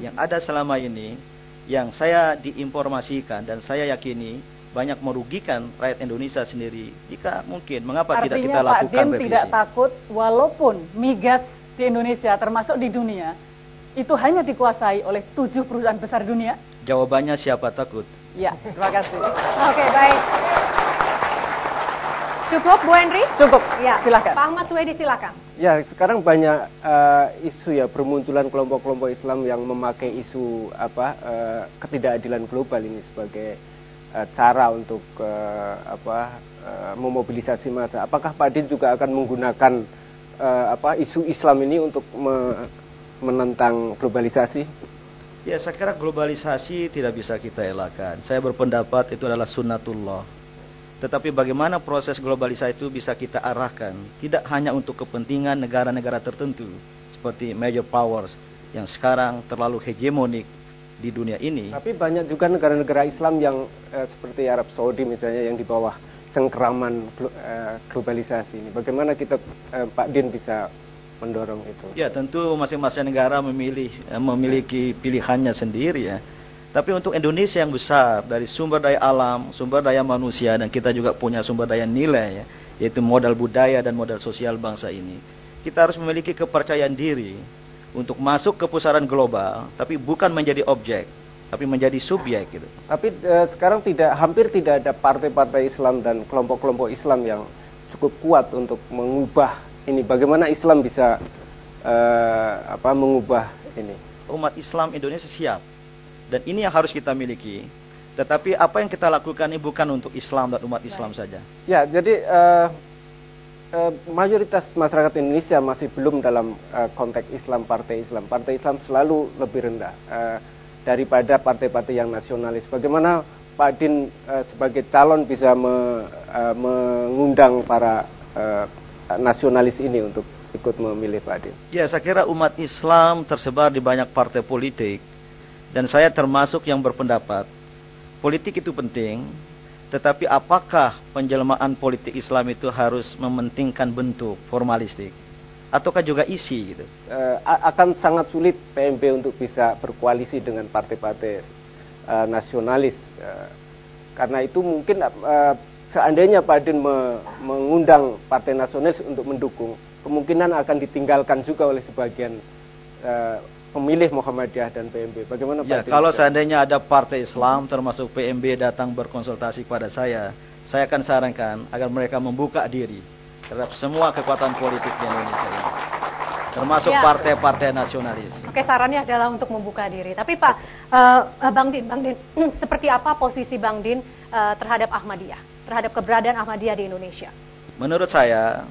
yang ada selama ini, yang saya diinformasikan dan saya yakini banyak merugikan rakyat Indonesia sendiri. Jika mungkin, mengapa tidak kita lakukan revisi? Artinya Pak Din tidak takut walaupun migas di Indonesia termasuk di dunia itu hanya dikuasai oleh 7 perusahaan besar dunia? Jawabannya siapa takut? Ya, terima kasih. Oke, baik. Cukup, Bu Henry? Cukup, Ya, silakan. Pak Ahmad Suwedi, silakan. Ya, sekarang banyak isu ya, bermunculan kelompok-kelompok Islam yang memakai isu ketidakadilan global ini sebagai cara untuk memobilisasi massa. Apakah Pak Din juga akan menggunakan isu Islam ini untuk menentang globalisasi? Ya, saya kira globalisasi tidak bisa kita elakkan. Saya berpendapat itu adalah sunnatullah. Tetapi bagaimana proses globalisasi itu bisa kita arahkan, tidak hanya untuk kepentingan negara-negara tertentu seperti major powers yang sekarang terlalu hegemonik di dunia ini. Tapi banyak juga negara-negara Islam yang seperti Arab Saudi misalnya yang di bawah cengkeraman globalisasi ini. Bagaimana kita Pak Din bisa mendorong itu? Ya, tentu masing-masing negara memiliki pilihannya sendiri ya. Tapi untuk Indonesia yang besar, dari sumber daya alam, sumber daya manusia, dan kita juga punya sumber daya nilai ya, yaitu modal budaya dan modal sosial bangsa ini, kita harus memiliki kepercayaan diri untuk masuk ke pusaran global, tapi bukan menjadi objek, tapi menjadi subjek gitu. Tapi sekarang hampir tidak ada partai-partai Islam dan kelompok-kelompok Islam yang cukup kuat untuk mengubah ini. Bagaimana Islam bisa mengubah ini? Umat Islam Indonesia siap, dan ini yang harus kita miliki. Tetapi apa yang kita lakukan ini bukan untuk Islam dan umat Islam saja. Ya, jadi mayoritas masyarakat Indonesia masih belum dalam konteks Islam, partai Islam. Partai Islam selalu lebih rendah daripada partai-partai yang nasionalis. Bagaimana Pak Din sebagai calon bisa mengundang para nasionalis ini untuk ikut memilih Pak Din? Ya, saya kira umat Islam tersebar di banyak partai politik, dan saya termasuk yang berpendapat politik itu penting, tetapi apakah penjelmaan politik Islam itu harus mementingkan bentuk formalistik ataukah juga isi gitu? Akan sangat sulit PMB untuk bisa berkoalisi dengan partai-partai nasionalis, karena itu mungkin seandainya Pak Din mengundang partai nasionalis untuk mendukung, kemungkinan akan ditinggalkan juga oleh sebagian pemilih Muhammadiyah dan PMB. Bagaimana Pak Din? Kalau seandainya ada partai Islam termasuk PMB datang berkonsultasi kepada saya akan sarankan agar mereka membuka diri terhadap semua kekuatan politik di Indonesia ini, termasuk partai-partai nasionalis. Oke, sarannya adalah untuk membuka diri. Tapi Pak, Bang Din, seperti apa posisi Bang Din terhadap Ahmadiyah, terhadap keberadaan Ahmadiyah di Indonesia? Menurut saya,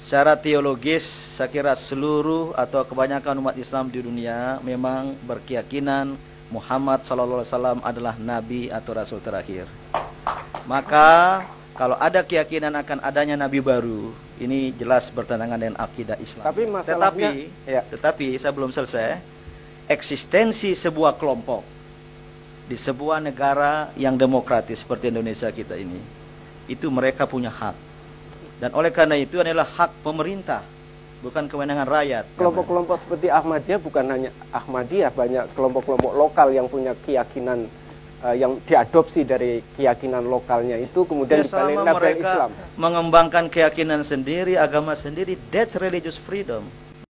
secara teologis, saya kira seluruh atau kebanyakan umat Islam di dunia memang berkeyakinan Muhammad SAW adalah Nabi atau Rasul terakhir. Maka kalau ada keyakinan akan adanya Nabi baru, ini jelas bertentangan dengan akidah Islam. Tapi masalahnya, tetapi saya belum selesai. Eksistensi sebuah kelompok di sebuah negara yang demokratis seperti Indonesia kita ini, itu mereka punya hak. Dan oleh karena itu adalah hak pemerintah, bukan kewenangan rakyat. Kelompok-kelompok seperti Ahmadiyah bukan hanya Ahmadiyah, banyak kelompok-kelompok lokal yang punya keyakinan yang diadopsi dari keyakinan lokalnya itu kemudian dibalik label Islam. Mengembangkan keyakinan sendiri, agama sendiri, that's religious freedom.